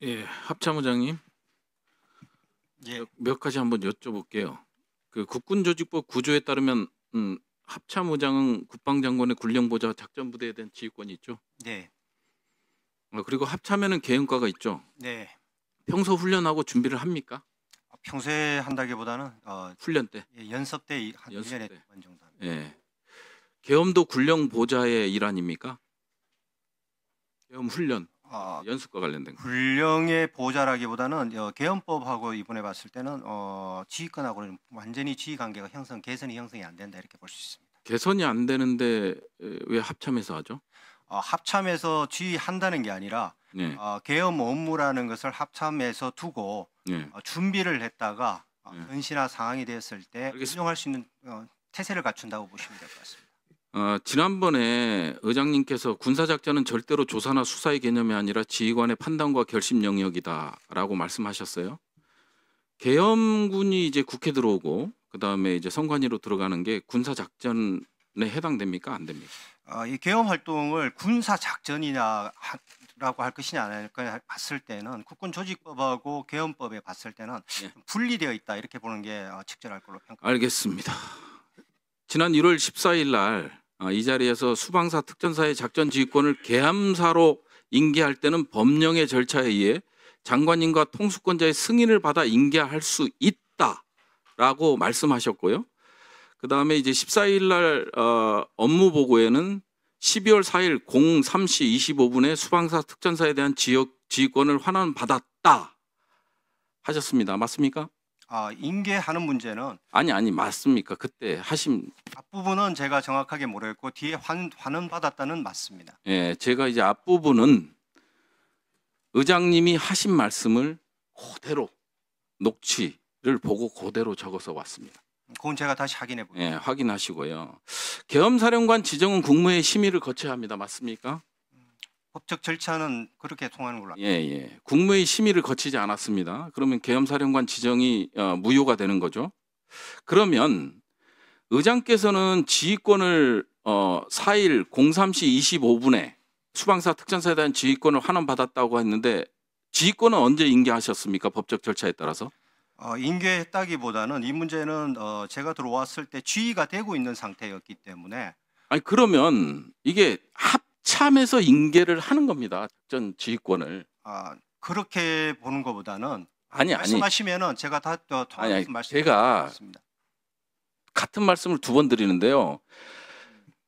예, 합참의장님 예, 몇 가지 한번 여쭤볼게요. 그 국군조직법 구조에 따르면 합참의장은 국방장관의 군령보좌 작전부대에 대한 지휘권이 있죠. 네, 그리고 합참에는 계엄과가 있죠. 네. 평소 훈련하고 준비를 합니까? 평소에 한다기보다는 훈련 때, 연습 때 한 연습 1년에 때. 2번 정도 합니다. 예. 계엄도 군령보좌의 일환입니까? 계엄 훈련, 연습과 관련된 거. 군령의 보좌라기보다는 계엄법하고 이번에 봤을 때는 지휘권하고는 완전히 지휘 관계가 개선이 형성이 안 된다 이렇게 볼 수 있습니다. 개선이 안 되는데 왜 합참에서 하죠? 합참에서 지휘한다는 게 아니라 네. 계엄 업무라는 것을 합참에서 두고 네. 준비를 했다가 네. 현시나 상황이 되었을 때 알겠습니다. 운용할 수 있는 태세를 갖춘다고 보시면 될 것 같습니다. 지난번에 의장님께서 군사작전은 절대로 조사나 수사의 개념이 아니라 지휘관의 판단과 결심 영역이다라고 말씀하셨어요. 계엄군이 이제 국회 들어오고 그 다음에 이제 선관위로 들어가는 게 군사작전에 해당됩니까? 안 됩니까? 이 계엄 활동을 군사 작전이냐라고 할 것이냐 안 할 것이냐 봤을 때는 국군조직법하고 계엄법에 봤을 때는 예. 분리되어 있다 이렇게 보는 게 적절할 걸로 평가합니다. 알겠습니다. 지난 1월 14일 날 이 자리에서 수방사 특전사의 작전 지휘권을 계엄사로 인계할 때는 법령의 절차에 의해 장관님과 통수권자의 승인을 받아 인계할 수 있다라고 말씀하셨고요. 그 다음에 이제 14일 날 업무 보고에는 12월 4일 03시 25분에 수방사 특전사에 대한 지휘권을 환원받았다 하셨습니다. 맞습니까? 인계하는 문제는 아니 맞습니까? 그때 하신 앞부분은 제가 정확하게 모르겠고 뒤에 환원받았다는 맞습니다. 예, 제가 이제 앞부분은 의장님이 하신 말씀을 그대로 녹취를 보고 그대로 적어서 왔습니다. 그건 제가 다시 확인해 볼게요. 예, 확인하시고요. 계엄사령관 지정은 국무회의 심의를 거쳐야 합니다. 맞습니까? 법적 절차는 그렇게 통하는 걸로 예, 예. 국무회의 심의를 거치지 않았습니다. 그러면 계엄사령관 지정이 무효가 되는 거죠. 그러면 의장께서는 지휘권을 4일 03시 25분에 수방사 특전사에 대한 지휘권을 환원받았다고 했는데 지휘권은 언제 인계하셨습니까? 법적 절차에 따라서? 인계했다기보다는 이 문제는 제가 들어왔을 때 지휘가 되고 있는 상태였기 때문에 아니 그러면 이게 합참에서 인계를 하는 겁니다. 작전 지휘권을. 그렇게 보는 것보다는 아니 말씀하시면은 제가 다 통해서 말씀드리겠습니다. 같은 말씀을 두 번 드리는데요.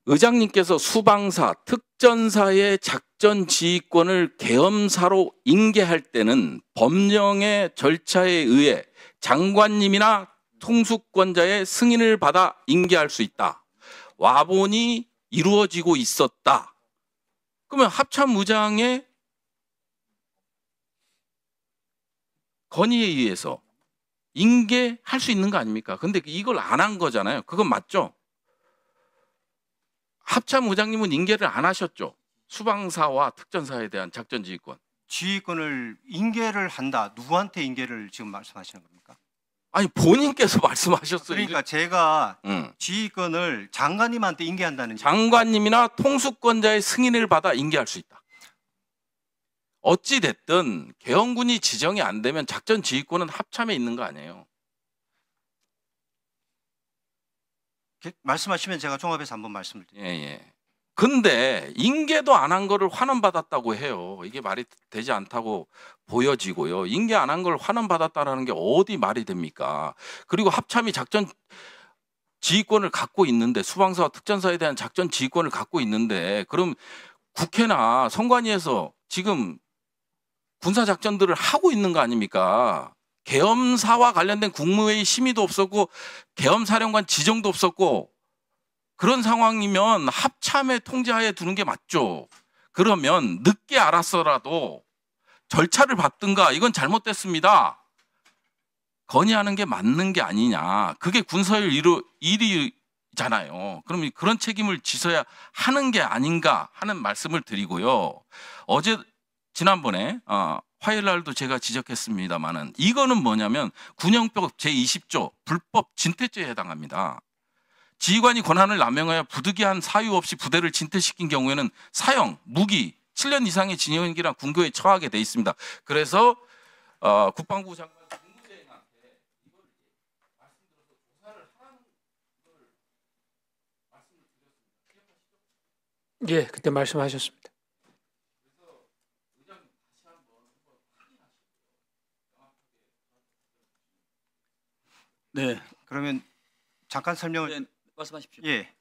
의장님께서 수방사, 특전사의 작전 지휘권을 계엄사로 인계할 때는 법령의 절차에 의해 장관님이나 통수권자의 승인을 받아 인계할 수 있다. 와본이 이루어지고 있었다. 그러면 합참의장의 건의에 의해서 인계할 수 있는 거 아닙니까? 근데 이걸 안 한 거잖아요. 그건 맞죠? 합참의장님은 인계를 안 하셨죠? 수방사와 특전사에 대한 작전 지휘권. 지휘권을 인계를 한다. 누구한테 인계를 지금 말씀하시는 겁니까? 아니 본인께서 말씀하셨어요. 그러니까 제가 지휘권을 장관님한테 인계한다는 장관님이나 통수권자의 승인을 받아 인계할 수 있다. 어찌 됐든 계엄군이 지정이 안 되면 작전 지휘권은 합참에 있는 거 아니에요. 말씀하시면 제가 종합해서 한번 말씀을 드릴게요. 예. 근데 인계도 안 한 거를 환원받았다고 해요. 이게 말이 되지 않다고 보여지고요. 인계 안 한 걸 환원받았다라는 게 어디 말이 됩니까? 그리고 합참이 작전 지휘권을 갖고 있는데 수방사와 특전사에 대한 작전 지휘권을 갖고 있는데 그럼 국회나 선관위에서 지금 군사작전들을 하고 있는 거 아닙니까? 계엄사와 관련된 국무회의 심의도 없었고 계엄사령관 지정도 없었고 그런 상황이면 합참의 통제하에 두는 게 맞죠. 그러면 늦게 알았어라도 절차를 밟든가 이건 잘못됐습니다. 건의하는 게 맞는 게 아니냐. 그게 군사일 일이잖아요. 그럼 그런 책임을 지서야 하는 게 아닌가 하는 말씀을 드리고요. 지난번에 화요일 날도 제가 지적했습니다만은 이거는 뭐냐면 군형법 제20조 불법 진퇴죄에 해당합니다. 지휘관이 권한을 남용하여 부득이한 사유 없이 부대를 진퇴시킨 경우에는 사형, 무기, 7년 이상의 징역이랑 군교에 처하게 돼 있습니다. 그래서 국방부 장관 국무대행한테 이걸 말씀드려서 조사를 하라는 걸 말씀을 드렸습니다. 예, 그때 말씀하셨습니다. 그래서 의장님 다시 한번 확인하시고요. 네. 그러면 잠깐 설명을 네, 말씀하십시오. 예.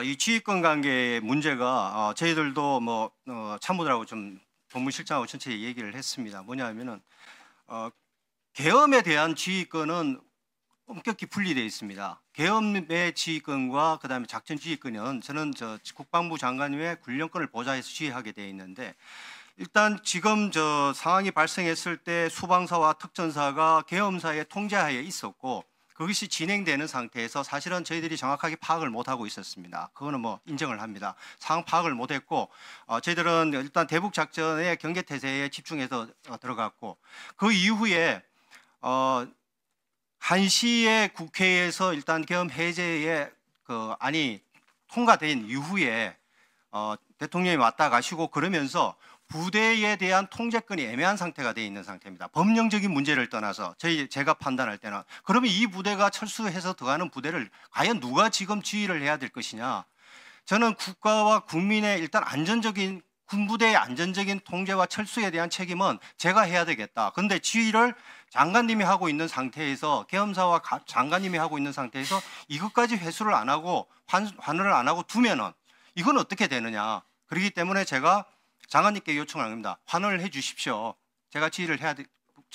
이 지휘권 관계의 문제가 저희들도 뭐 참모들하고 좀 법무실장하고 전체 얘기를 했습니다. 뭐냐면은 계엄에 대한 지휘권은 엄격히 분리되어 있습니다. 계엄의 지휘권과 그다음에 작전 지휘권은 저는 국방부 장관님의 군령권을 보좌해서 지휘하게 되어 있는데 일단 지금 상황이 발생했을 때 수방사와 특전사가 계엄사의 통제하에 있었고 그것이 진행되는 상태에서 사실은 저희들이 정확하게 파악을 못하고 있었습니다. 그거는 뭐 인정을 합니다. 상황 파악을 못했고 저희들은 일단 대북 작전의 경계태세에 집중해서 들어갔고 그 이후에 1시에 국회에서 일단 계엄 해제의 그 안이 통과된 이후에 대통령이 왔다 가시고 그러면서 부대에 대한 통제권이 애매한 상태가 되어 있는 상태입니다. 법령적인 문제를 떠나서 제가 판단할 때는 그러면 이 부대가 철수해서 들어가는 부대를 과연 누가 지금 지휘를 해야 될 것이냐. 저는 국가와 국민의 일단 안전적인 군부대의 안전적인 통제와 철수에 대한 책임은 제가 해야 되겠다. 그런데 지휘를 장관님이 하고 있는 상태에서 계엄사와 장관님이 하고 있는 상태에서 이것까지 회수를 안 하고 환원을 안 하고 두면은 이건 어떻게 되느냐. 그렇기 때문에 제가 장관님께 요청을 합니다. 환원을 해 주십시오. 제가 지휘를 해야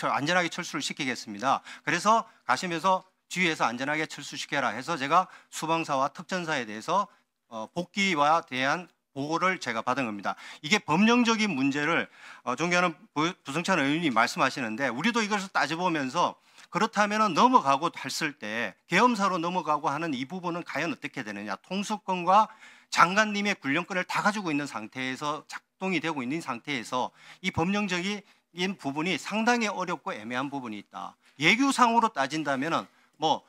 안전하게 철수를 시키겠습니다. 그래서 가시면서 지휘해서 안전하게 철수시켜라 해서 제가 수방사와 특전사에 대해서 복귀와 대한 보고를 제가 받은 겁니다. 이게 법령적인 문제를 존경하는 부승찬 의원님이 말씀하시는데 우리도 이것을 따져보면서 그렇다면 넘어가고 했을 때 계엄사로 넘어가고 하는 이 부분은 과연 어떻게 되느냐. 통수권과 장관님의 군령권을 다 가지고 있는 상태에서 작동이 되고 있는 상태에서 이 법령적인 부분이 상당히 어렵고 애매한 부분이 있다. 예규상으로 따진다면은 뭐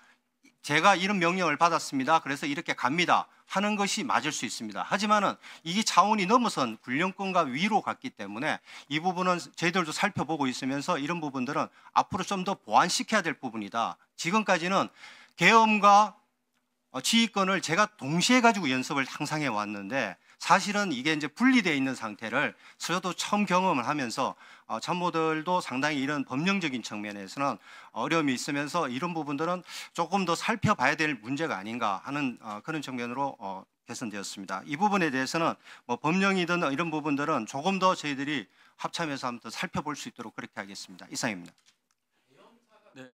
제가 이런 명령을 받았습니다. 그래서 이렇게 갑니다. 하는 것이 맞을 수 있습니다. 하지만은 이게 차원이 넘어선 군령권과 위로 갔기 때문에 이 부분은 저희들도 살펴보고 있으면서 이런 부분들은 앞으로 좀 더 보완시켜야 될 부분이다. 지금까지는 계엄과 지휘권을 제가 동시에 가지고 연습을 항상 해왔는데 사실은 이게 이제 분리되어 있는 상태를 저도 처음 경험을 하면서 참모들도 상당히 이런 법령적인 측면에서는 어려움이 있으면서 이런 부분들은 조금 더 살펴봐야 될 문제가 아닌가 하는 그런 측면으로 개선되었습니다. 이 부분에 대해서는 뭐 법령이든 이런 부분들은 조금 더 저희들이 합참에서 한번 더 살펴볼 수 있도록 그렇게 하겠습니다. 이상입니다.